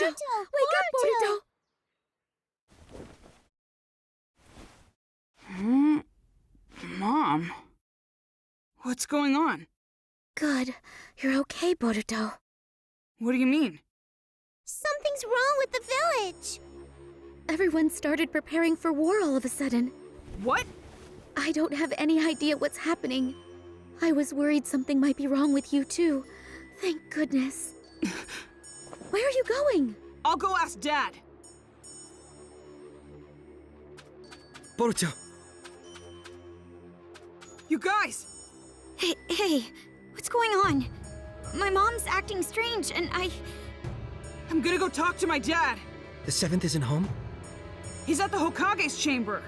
Boruto! Wake up, Boruto! Mom? What's going on? Good. You're okay, Boruto. What do you mean? Something's wrong with the village! Everyone started preparing for war all of a sudden. What? I don't have any idea what's happening. I was worried something might be wrong with you too. Thank goodness. Where are you going? I'll go ask Dad. Boruto! You guys! Hey, what's going on? My mom's acting strange, and I'm gonna go talk to my dad. The 7th isn't home? He's at the Hokage's chamber.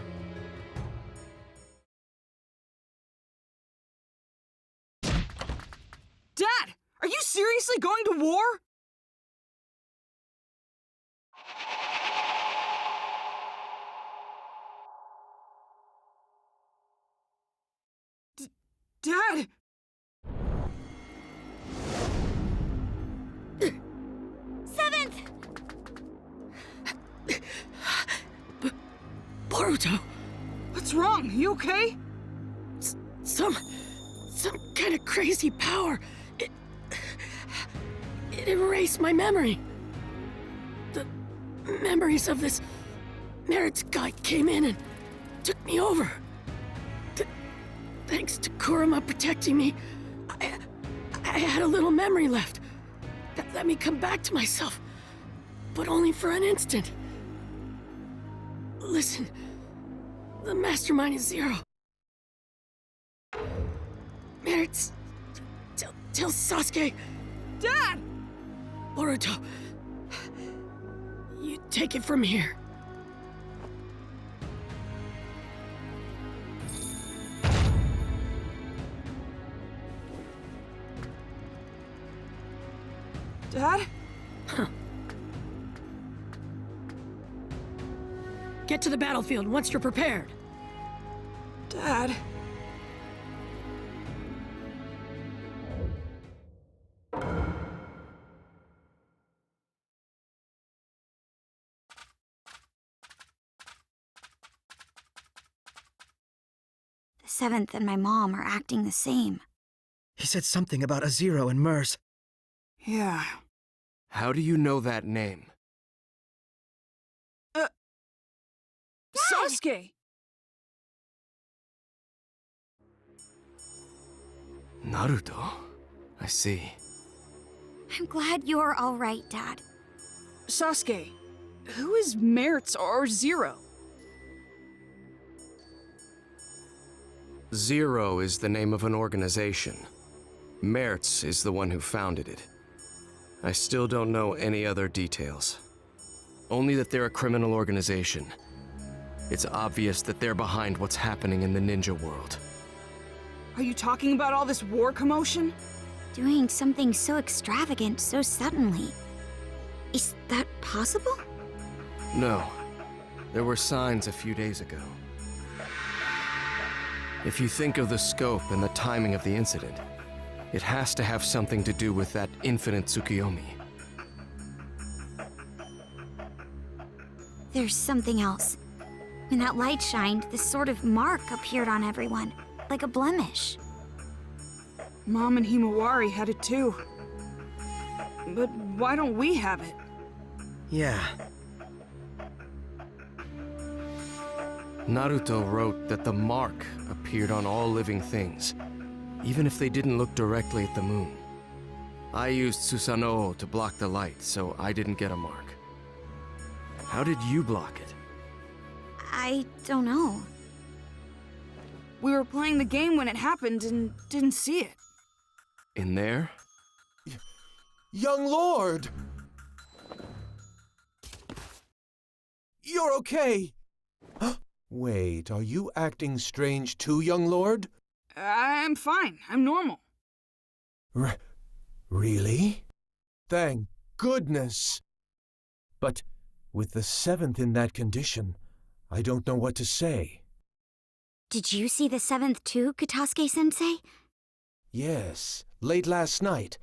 Dad! Are you seriously going to war? Dad! Seventh! Boruto! What's wrong? You okay? Some kind of crazy power. It erased my memory. The memories of this Merit's guy came in and took me over. Thanks to Kurama protecting me, I had a little memory left that let me come back to myself, but only for an instant. Listen, the mastermind is Zero. Merit's... Tell Sasuke... Dad! Boruto... You take it from here. Dad? Get to the battlefield once you're prepared. Dad? The 7th and my mom are acting the same. He said something about a Zero and Mers. Yeah. How do you know that name? Sasuke! Naruto? I see. I'm glad you're all right, Dad. Sasuke, who is Merit's or Zero? Zero is the name of an organization. Mertz is the one who founded it. I still don't know any other details. Only that they're a criminal organization. It's obvious that they're behind what's happening in the ninja world. Are you talking about all this war commotion? Doing something so extravagant so suddenly. Is that possible? No. There were signs a few days ago. If you think of the scope and the timing of the incident, it has to have something to do with that infinite Tsukiyomi. There's something else. When that light shined, this sort of mark appeared on everyone, like a blemish. Mom and Himawari had it too. But why don't we have it? Yeah. Naruto wrote that the mark appeared on all living things, even if they didn't look directly at the moon. I used Susanoo to block the light, so I didn't get a mark. How did you block it? I don't know. We were playing the game when it happened and didn't see it. In there? Young Lord! You're okay! Wait, are you acting strange too, young lord? I'm fine. I'm normal. Really? Thank goodness! But with the 7th in that condition, I don't know what to say. Did you see the 7th too, Katasuke-sensei? Yes, late last night.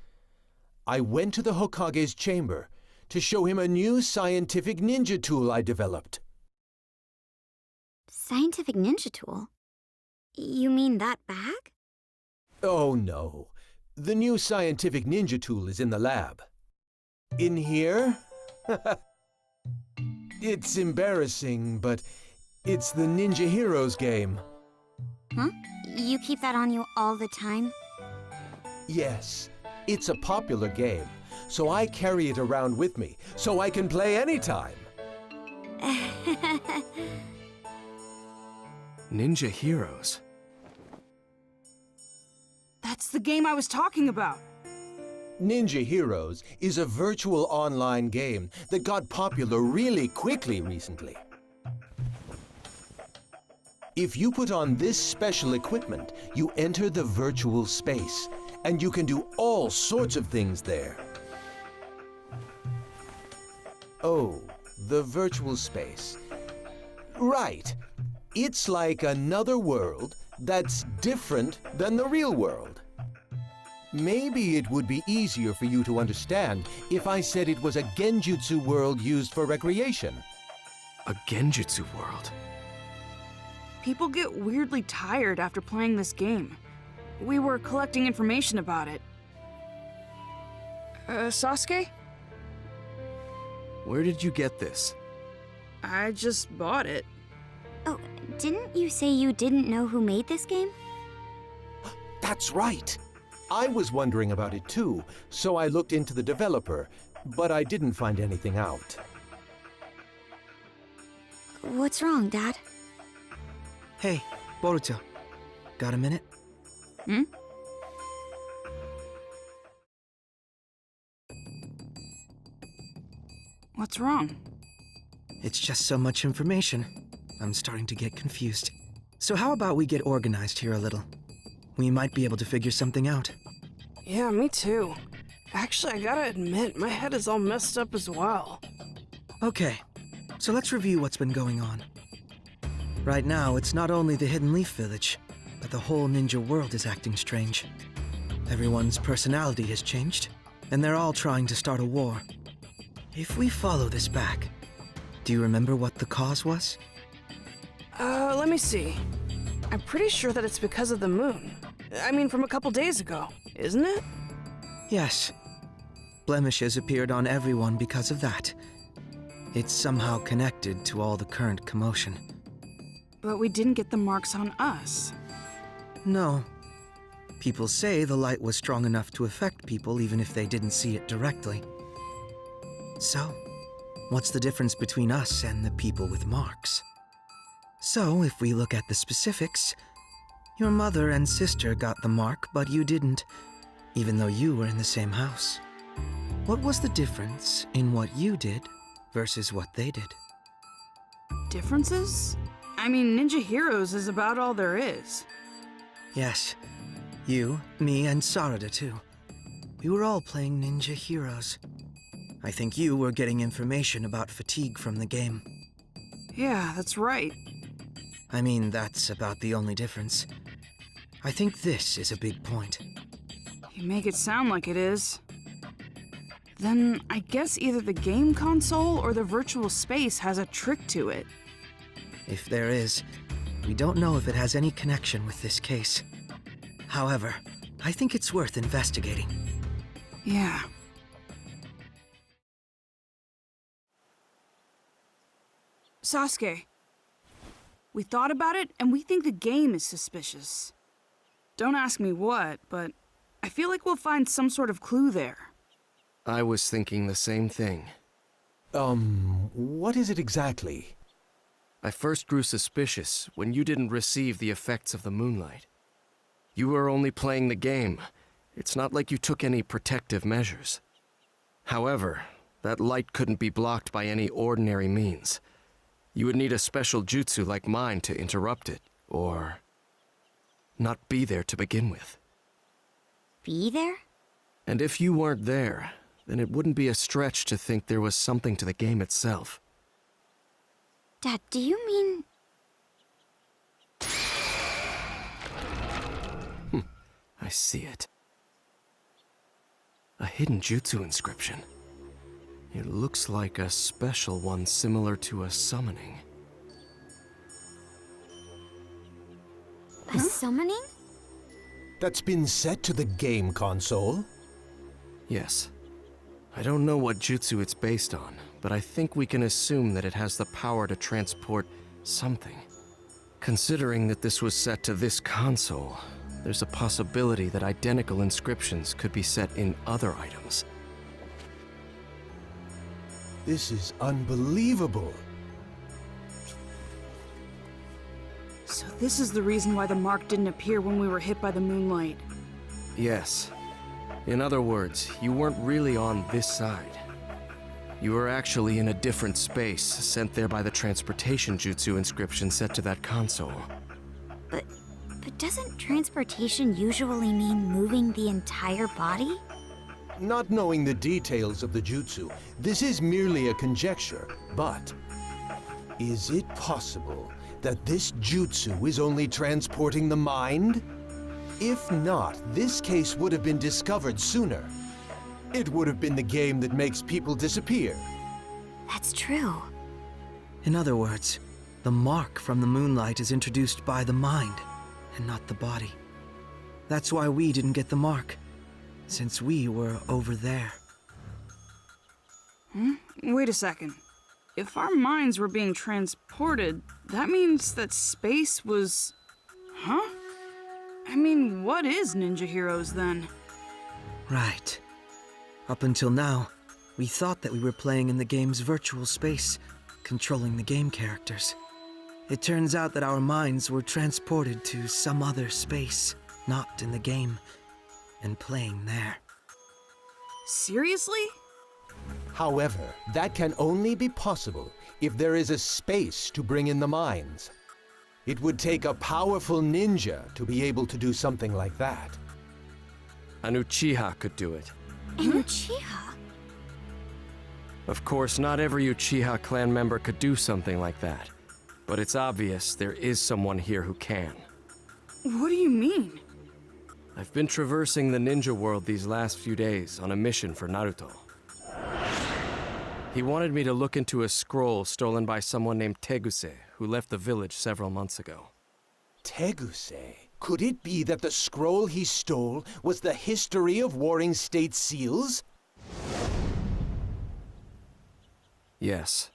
I went to the Hokage's chamber to show him a new scientific ninja tool I developed. Scientific ninja tool? You mean that bag? Oh no. The new scientific ninja tool is in the lab. In here? It's embarrassing, but it's the Ninja Heroes game. Huh? You keep that on you all the time? Yes, it's a popular game, so I carry it around with me, so I can play anytime. Ninja Heroes? That's the game I was talking about. Ninja Heroes is a virtual online game that got popular really quickly recently. If you put on this special equipment, you enter the virtual space, and you can do all sorts of things there. Oh, the virtual space. Right. It's like another world that's different than the real world. Maybe it would be easier for you to understand if I said it was a genjutsu world used for recreation. A genjutsu world? People get weirdly tired after playing this game. We were collecting information about it. Sasuke? Where did you get this? I just bought it. Oh, didn't you say you didn't know who made this game? That's right. I was wondering about it too, so I looked into the developer, but I didn't find anything out. What's wrong, Dad? Hey, Boruto. Got a minute? Hmm? What's wrong? It's just so much information. I'm starting to get confused. So how about we get organized here a little? We might be able to figure something out. Yeah, me too. Actually, I gotta admit, my head is all messed up as well. Okay, so let's review what's been going on. Right now, it's not only the Hidden Leaf Village, but the whole ninja world is acting strange. Everyone's personality has changed, and they're all trying to start a war. If we follow this back, do you remember what the cause was? Let me see. I'm pretty sure that it's because of the moon. I mean, from a couple days ago, isn't it? Yes. Blemishes appeared on everyone because of that. It's somehow connected to all the current commotion. But we didn't get the marks on us. No. People say the light was strong enough to affect people even if they didn't see it directly. So, what's the difference between us and the people with marks? So, if we look at the specifics, your mother and sister got the mark, but you didn't, even though you were in the same house. What was the difference in what you did versus what they did? Differences? I mean, Ninja Heroes is about all there is. Yes. You, me, and Sarada too. We were all playing Ninja Heroes. I think you were getting information about fatigue from the game. Yeah, that's right. I mean, that's about the only difference. I think this is a big point. You make it sound like it is. Then I guess either the game console or the virtual space has a trick to it. If there is, we don't know if it has any connection with this case. However, I think it's worth investigating. Yeah. Sasuke, we thought about it and we think the game is suspicious. Don't ask me what, but I feel like we'll find some sort of clue there. I was thinking the same thing. What is it exactly? I first grew suspicious when you didn't receive the effects of the moonlight. You were only playing the game. It's not like you took any protective measures. However, that light couldn't be blocked by any ordinary means. You would need a special jutsu like mine to interrupt it, or not be there to begin with. Be there? And if you weren't there, then it wouldn't be a stretch to think there was something to the game itself. Dad, do you mean... I see it. A hidden jutsu inscription. It looks like a special one similar to a summoning. A summoning? That's been set to the game console? Yes. I don't know what jutsu it's based on, but I think we can assume that it has the power to transport something. Considering that this was set to this console, there's a possibility that identical inscriptions could be set in other items. This is unbelievable. So this is the reason why the mark didn't appear when we were hit by the moonlight. Yes. In other words, you weren't really on this side. You were actually in a different space, sent there by the transportation jutsu inscription set to that console. But doesn't transportation usually mean moving the entire body? Not knowing the details of the jutsu, this is merely a conjecture, but is it possible that this jutsu is only transporting the mind? If not, this case would have been discovered sooner. It would have been the game that makes people disappear. That's true. In other words, the mark from the moonlight is introduced by the mind, and not the body. That's why we didn't get the mark, since we were over there. Wait a second. If our minds were being transported, that means that space was... Huh? I mean, what is Ninja Heroes then? Right. Up until now, we thought that we were playing in the game's virtual space, controlling the game characters. It turns out that our minds were transported to some other space, not in the game, and playing there. Seriously? However, that can only be possible if there is a space to bring in the minds. It would take a powerful ninja to be able to do something like that. An Uchiha could do it. An Uchiha? Of course, not every Uchiha clan member could do something like that. But it's obvious there is someone here who can. What do you mean? I've been traversing the ninja world these last few days on a mission for Naruto. He wanted me to look into a scroll stolen by someone named Teguse, who left the village several months ago. Teguse? Could it be that the scroll he stole was the history of Warring State seals? Yes.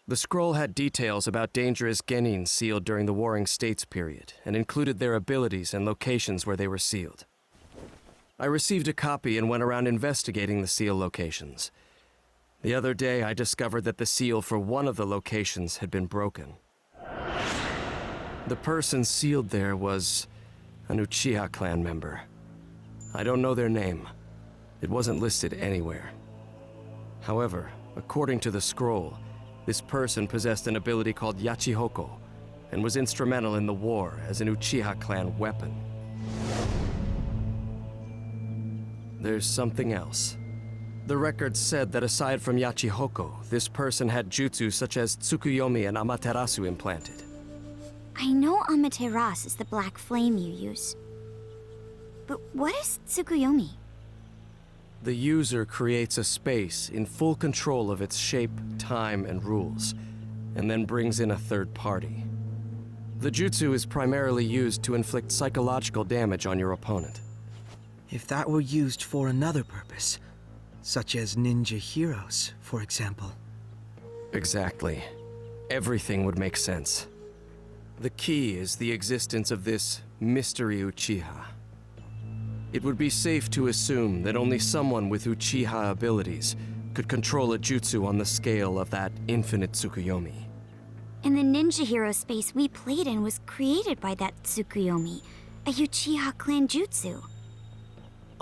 The scroll had details about dangerous genin sealed during the Warring States period, and included their abilities and locations where they were sealed. I received a copy and went around investigating the seal locations. The other day, I discovered that the seal for one of the locations had been broken. The person sealed there was an Uchiha clan member. I don't know their name. It wasn't listed anywhere. However, according to the scroll, this person possessed an ability called Yachihoko, and was instrumental in the war as an Uchiha clan weapon. There's something else. The record said that aside from Yachihoko, this person had jutsu such as Tsukuyomi and Amaterasu implanted. I know Amaterasu is the black flame you use. But what is Tsukuyomi? The user creates a space in full control of its shape, time, and rules, and then brings in a third party. The jutsu is primarily used to inflict psychological damage on your opponent. If that were used for another purpose, such as ninja heroes, for example. Exactly. Everything would make sense. The key is the existence of this mystery Uchiha. It would be safe to assume that only someone with Uchiha abilities could control a jutsu on the scale of that infinite Tsukuyomi. And the ninja hero space we played in was created by that Tsukuyomi, a Uchiha clan jutsu.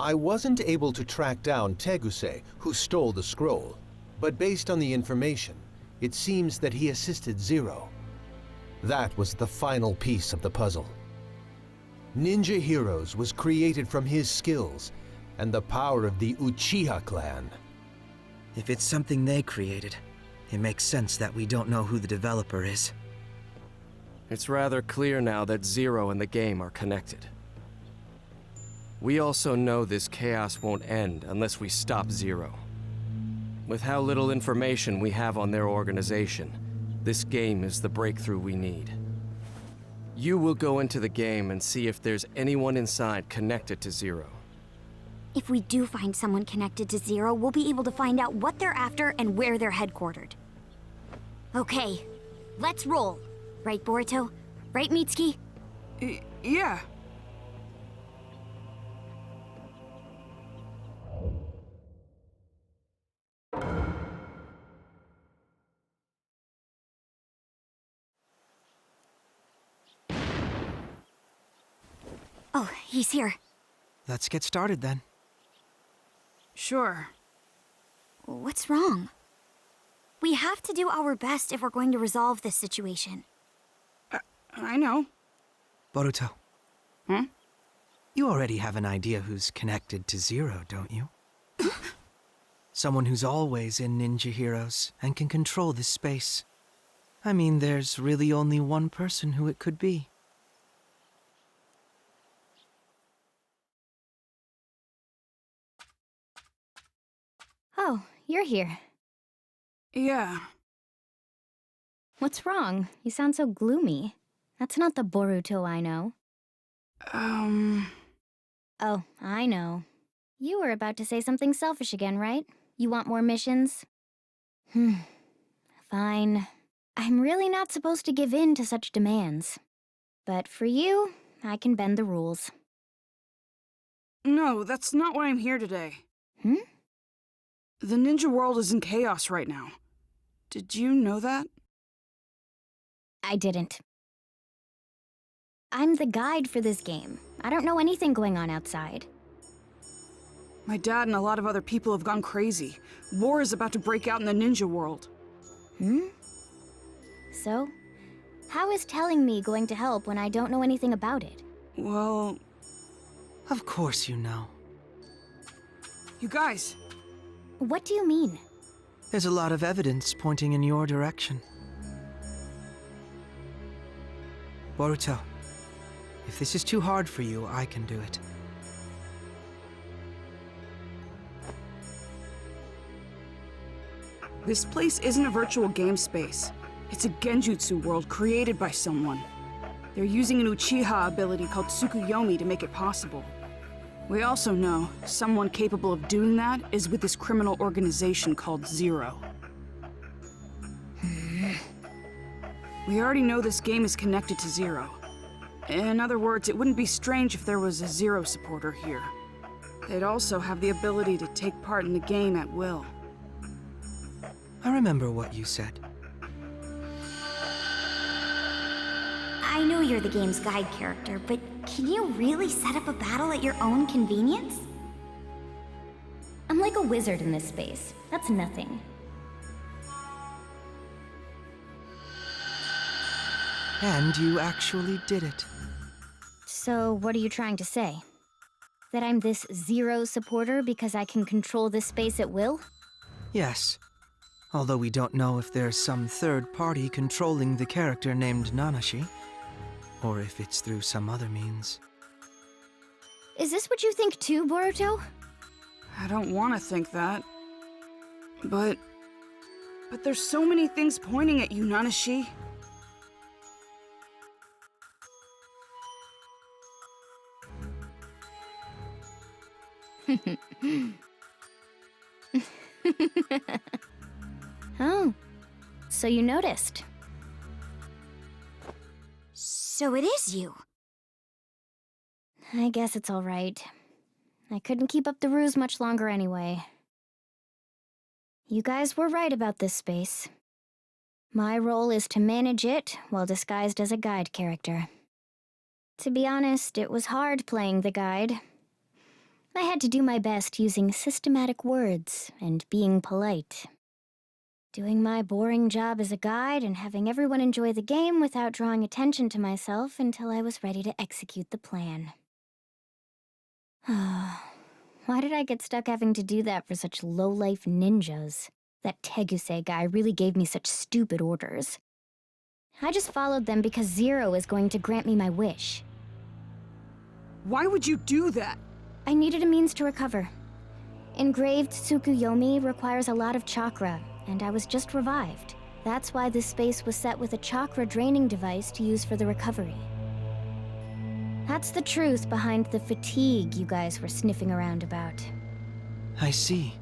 I wasn't able to track down Teguse, who stole the scroll, but based on the information, it seems that he assisted Zero. That was the final piece of the puzzle. Ninja Heroes was created from his skills and the power of the Uchiha clan. If it's something they created, it makes sense that we don't know who the developer is. It's rather clear now that Zero and the game are connected. We also know this chaos won't end unless we stop Zero. With how little information we have on their organization, this game is the breakthrough we need. You will go into the game and see if there's anyone inside connected to Zero. If we do find someone connected to Zero, we'll be able to find out what they're after and where they're headquartered. Okay, let's roll. Right, Boruto? Right, Mitsuki? Yeah. Oh, he's here. Let's get started then. Sure. What's wrong? We have to do our best if we're going to resolve this situation. I know. Boruto. Hmm? You already have an idea who's connected to Zero, don't you? Someone who's always in Ninja Heroes and can control this space. I mean, there's really only one person who it could be. Oh, you're here. Yeah. What's wrong? You sound so gloomy. That's not the Boruto I know. Oh, I know. You were about to say something selfish again, right? You want more missions? Fine. I'm really not supposed to give in to such demands. But for you, I can bend the rules. No, that's not why I'm here today. Hmm? The ninja world is in chaos right now. Did you know that? I didn't. I'm the guide for this game. I don't know anything going on outside. My dad and a lot of other people have gone crazy. War is about to break out in the ninja world. So, how is telling me going to help when I don't know anything about it? Well, Of course you know. you guys. What do you mean? There's a lot of evidence pointing in your direction. Boruto, if this is too hard for you, I can do it. This place isn't a virtual game space. It's a genjutsu world created by someone. They're using an Uchiha ability called Tsukuyomi to make it possible. We also know someone capable of doing that is with this criminal organization called Zero. We already know this game is connected to Zero. In other words, it wouldn't be strange if there was a Zero supporter here. They'd also have the ability to take part in the game at will. I remember what you said. I know you're the game's guide character, but can you really set up a battle at your own convenience? I'm like a wizard in this space. That's nothing. And you actually did it. So, what are you trying to say? That I'm this Zero supporter because I can control this space at will? Yes. Although we don't know if there's some third party controlling the character named Nanashi, or if it's through some other means. Is this what you think too, Boruto? I don't want to think that. But there's so many things pointing at you, Nanashi. Oh, so you noticed. So it is you. I guess it's all right. I couldn't keep up the ruse much longer anyway. You guys were right about this space. My role is to manage it while disguised as a guide character. To be honest, it was hard playing the guide. I had to do my best using systematic words and being polite. Doing my boring job as a guide and having everyone enjoy the game without drawing attention to myself until I was ready to execute the plan. Why did I get stuck having to do that for such low-life ninjas? That Teguse guy really gave me such stupid orders. I just followed them because Zero is going to grant me my wish. Why would you do that? I needed a means to recover. Engraved Tsukuyomi requires a lot of chakra, and I was just revived. That's why this space was set with a chakra draining device to use for the recovery. That's the truth behind the fatigue you guys were sniffing around about. I see.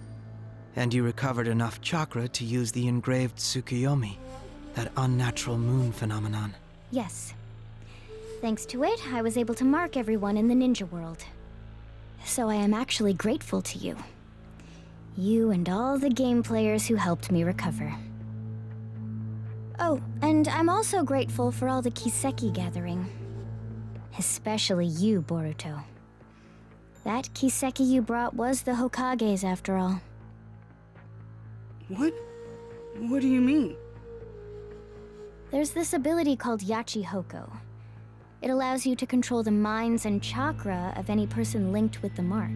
And you recovered enough chakra to use the engraved Tsukuyomi, that unnatural moon phenomenon. Yes. Thanks to it, I was able to mark everyone in the ninja world. So I am actually grateful to you. You and all the game players who helped me recover. Oh, and I'm also grateful for all the Kiseki gathering. Especially you, Boruto. That Kiseki you brought was the Hokage's after all. What? What do you mean? There's this ability called Yachi Hoko. It allows you to control the minds and chakra of any person linked with the mark.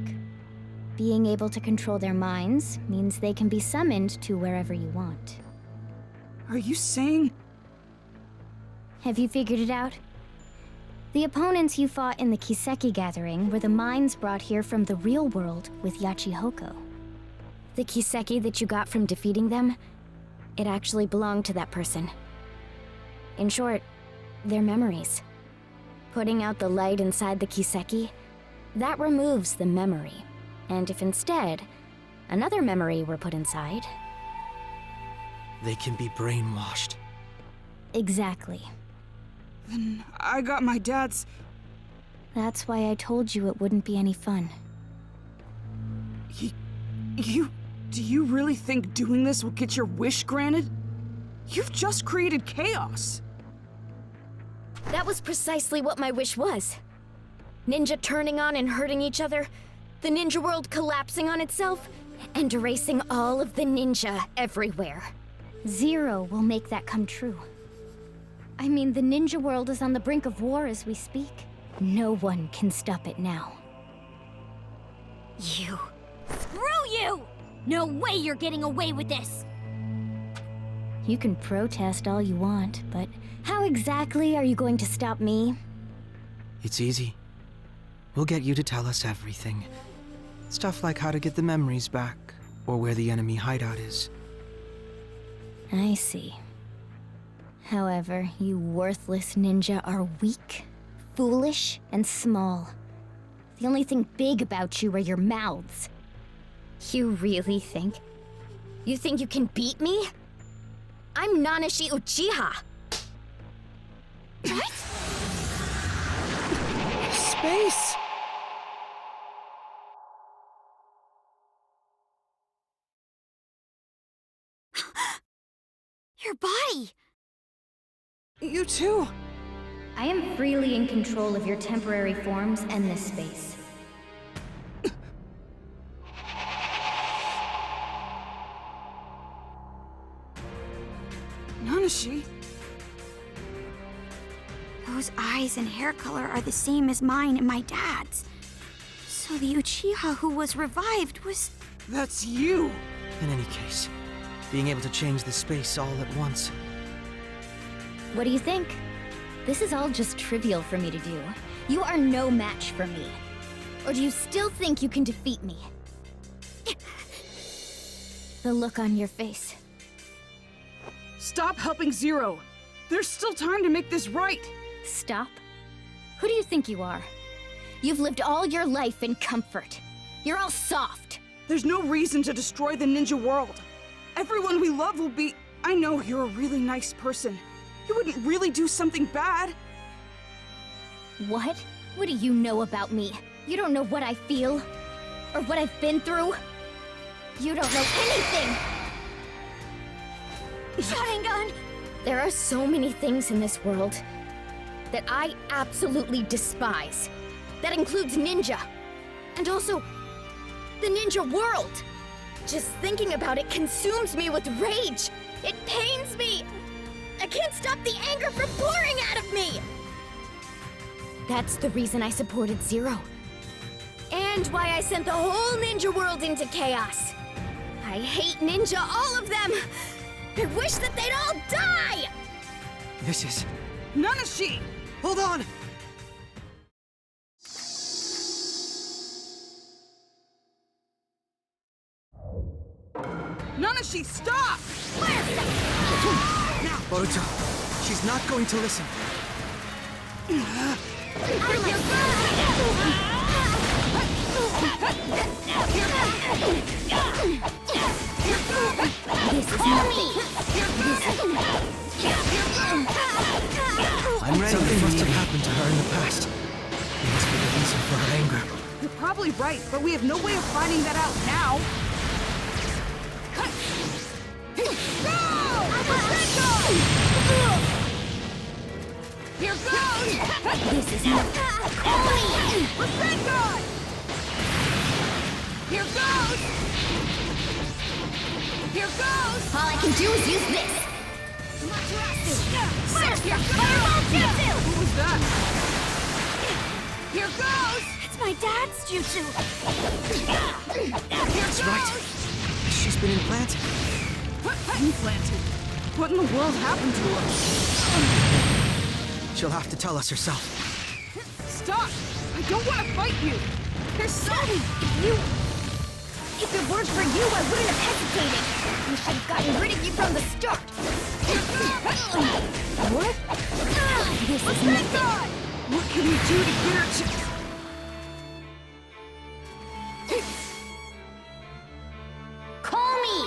Being able to control their minds means they can be summoned to wherever you want. Are you saying... Have you figured it out? The opponents you fought in the Kiseki gathering were the minds brought here from the real world with Yachi Hoko. The Kiseki that you got from defeating them, it actually belonged to that person. In short, their memories. Putting out the light inside the Kiseki, that removes the memory. And if instead, another memory were put inside... They can be brainwashed. Exactly. Then I got my dad's... That's why I told you it wouldn't be any fun. Do you really think doing this will get your wish granted? You've just created chaos. That was precisely what my wish was. Ninja turning on and hurting each other, the ninja world collapsing on itself, and erasing all of the ninja everywhere. Zero will make that come true. I mean, the ninja world is on the brink of war as we speak. No one can stop it now. You. Screw you! No way you're getting away with this! You can protest all you want, but how exactly are you going to stop me? It's easy. We'll get you to tell us everything. Stuff like how to get the memories back, or where the enemy hideout is. I see. However, you worthless ninja are weak, foolish, and small. The only thing big about you are your mouths. You really think? You think you can beat me? I'm Nanashi Uchiha! What? Space! Your body! You too! I am freely in control of your temporary forms and this space. Nanashi? Those eyes and hair color are the same as mine and my dad's. So the Uchiha who was revived was... That's you! In any case, being able to change the space all at once. What do you think? This is all just trivial for me to do. You are no match for me. Or do you still think you can defeat me? The look on your face. Stop helping Zero! There's still time to make this right! Stop? Who do you think you are? You've lived all your life in comfort. You're all soft. There's no reason to destroy the ninja world. Everyone we love will be... I know you're a really nice person. You wouldn't really do something bad. What? What do you know about me? You don't know what I feel? Or what I've been through? You don't know anything! Sharingan! There are so many things in this world that I absolutely despise. That includes ninja. And also, the ninja world. Just thinking about it consumes me with rage. It pains me. I can't stop the anger from pouring out of me. That's the reason I supported Zero. And why I sent the whole ninja world into chaos. I hate ninja, all of them. I wish that they'd all die! This is... Nanashi! Hold on! Nanashi, stop! Boruto, she's not going to listen. I'm ready. Something must have happened to her in the past. It must be the reason for her anger. You're probably right, but we have no way of finding that out now. Here goes! This is not... Rasengan! Here goes! Here goes! All I can do is use this. Who was that? Here goes! It's my dad's jutsu. That's right. She's been implanted. Implanted? What in the world happened to her? She'll have to tell us herself. Stop! I don't want to fight you! There's something! If it weren't for you, I wouldn't have hesitated. We should have gotten rid of you from the start. What? This is nothing. What can we do to get her to... Call me.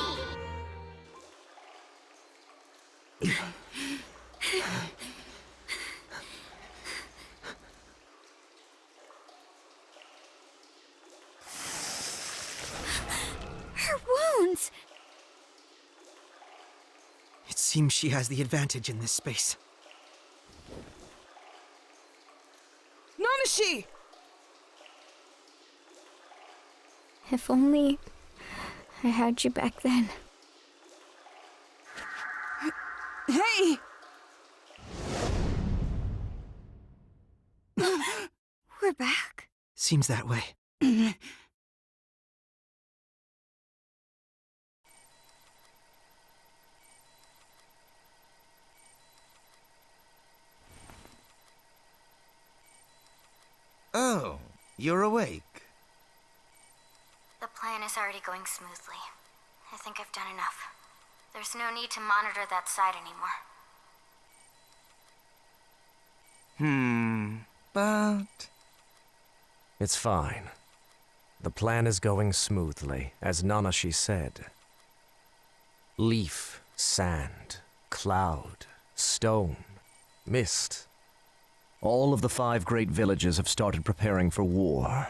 Her wounds! It seems she has the advantage in this space. Nanashi! If only I had you back then. Hey! We're back. Seems that way. Oh, you're awake. The plan is already going smoothly. I think I've done enough. There's no need to monitor that side anymore. But... It's fine. The plan is going smoothly, as Nanashi said. Leaf, sand, cloud, stone, mist. All of the 5 great villages have started preparing for war.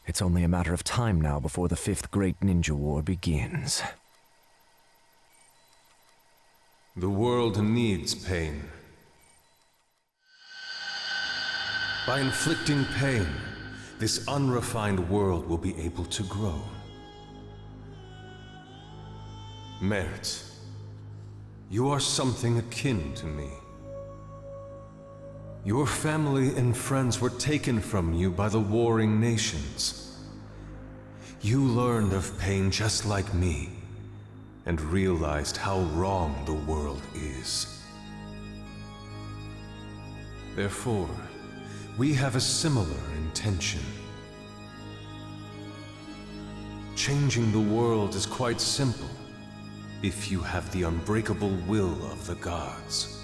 It's only a matter of time now before the 5th Great Ninja War begins. The world needs pain. By inflicting pain, this unrefined world will be able to grow. Merit, you are something akin to me. Your family and friends were taken from you by the warring nations. You learned of pain just like me, and realized how wrong the world is. Therefore, we have a similar intention. Changing the world is quite simple, if you have the unbreakable will of the gods.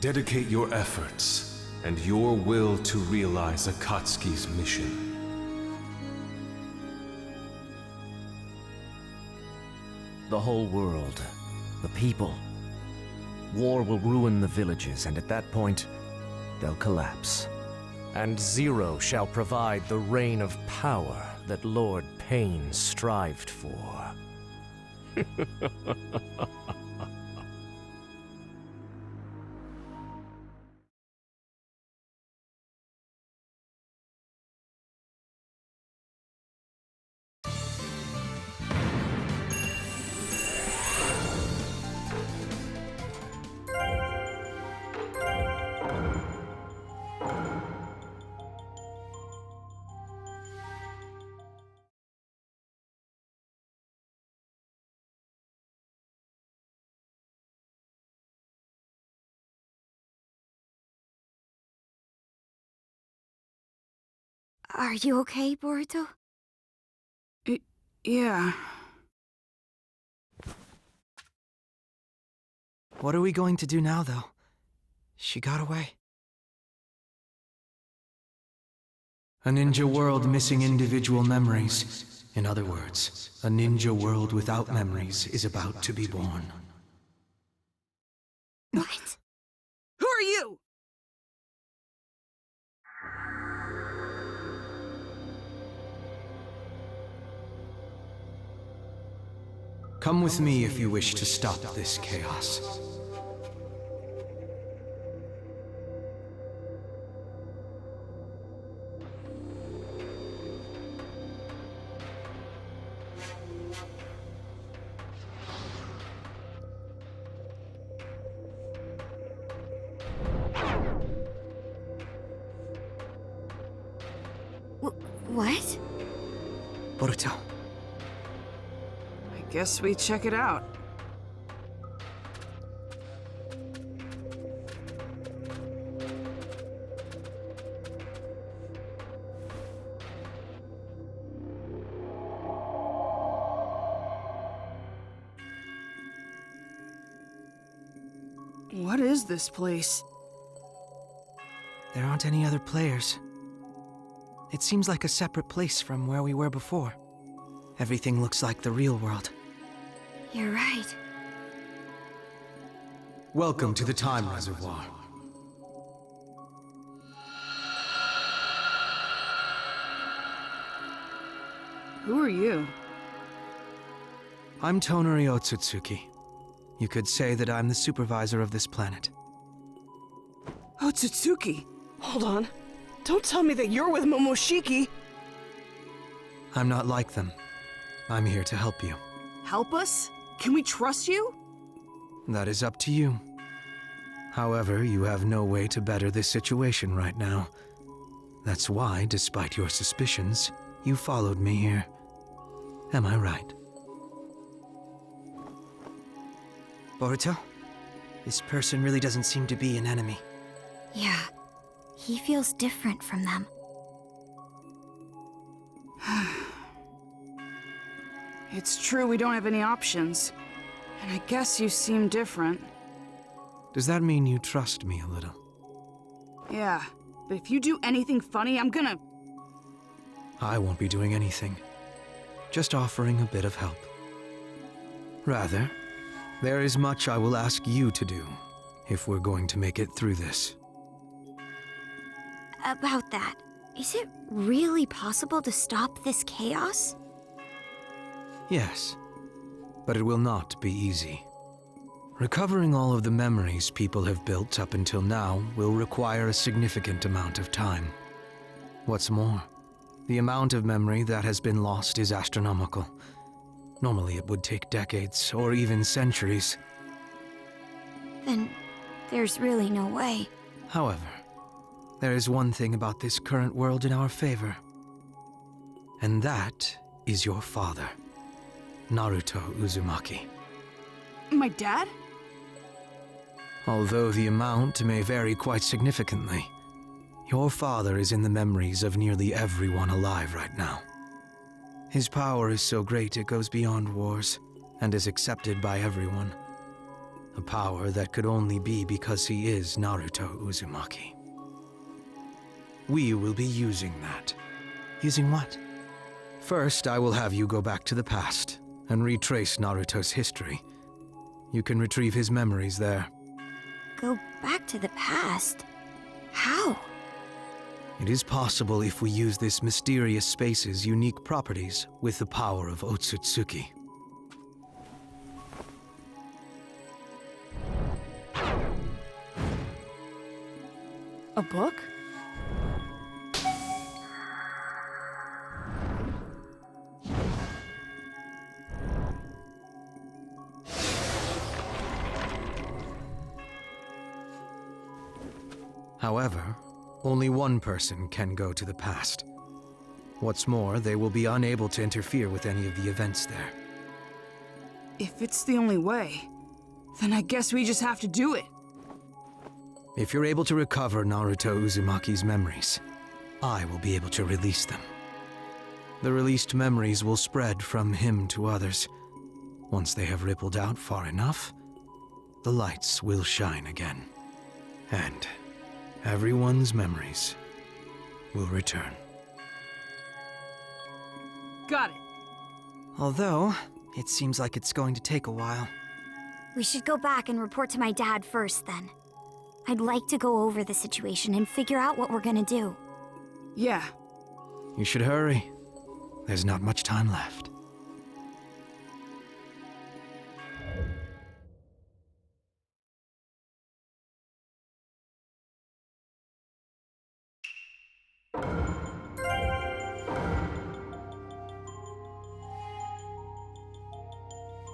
Dedicate your efforts and your will to realize Akatsuki's mission. The whole world, the people. War will ruin the villages, and at that point, they'll collapse. And Zero shall provide the reign of power that Lord Pain strived for. Are you okay, Boruto? Yeah. What are we going to do now, though? She got away. A ninja world missing individual memories. In other words, a ninja world without memories is about to be born. What? Who are you? Come with me if you wish to stop this chaos. What? Boruto. I guess we check it out. What is this place? There aren't any other players. It seems like a separate place from where we were before. Everything looks like the real world. You're right. Welcome to the Time Reservoir. Who are you? I'm Tonari Otsutsuki. You could say that I'm the supervisor of this planet. Otsutsuki. Hold on. Don't tell me that you're with Momoshiki! I'm not like them. I'm here to help you. Help us? Can we trust you? That is up to you. However, you have no way to better this situation right now. That's why, despite your suspicions, you followed me here. Am I right? Boruto? This person really doesn't seem to be an enemy. Yeah. He feels different from them. It's true we don't have any options. And I guess you seem different. Does that mean you trust me a little? Yeah, but if you do anything funny, I'm gonna... I won't be doing anything. Just offering a bit of help. Rather, there is much I will ask you to do, if we're going to make it through this. About that, is it really possible to stop this chaos? Yes, but it will not be easy. Recovering all of the memories people have built up until now will require a significant amount of time. What's more, the amount of memory that has been lost is astronomical. Normally it would take decades or even centuries. Then there's really no way. However, there is one thing about this current world in our favor. And that is your father, Naruto Uzumaki. My dad? Although the amount may vary quite significantly, your father is in the memories of nearly everyone alive right now. His power is so great it goes beyond wars, and is accepted by everyone. A power that could only be because he is Naruto Uzumaki. We will be using that. Using what? First, I will have you go back to the past and retrace Naruto's history. You can retrieve his memories there. Go back to the past? How? It is possible if we use this mysterious space's unique properties with the power of Otsutsuki. A book? However, only one person can go to the past. What's more, they will be unable to interfere with any of the events there. If it's the only way, then I guess we just have to do it. If you're able to recover Naruto Uzumaki's memories, I will be able to release them. The released memories will spread from him to others. Once they have rippled out far enough, the lights will shine again. And everyone's memories will return. Got it. Although, it seems like it's going to take a while. We should go back and report to my dad first, then. I'd like to go over the situation and figure out what we're gonna do. Yeah. You should hurry. There's not much time left.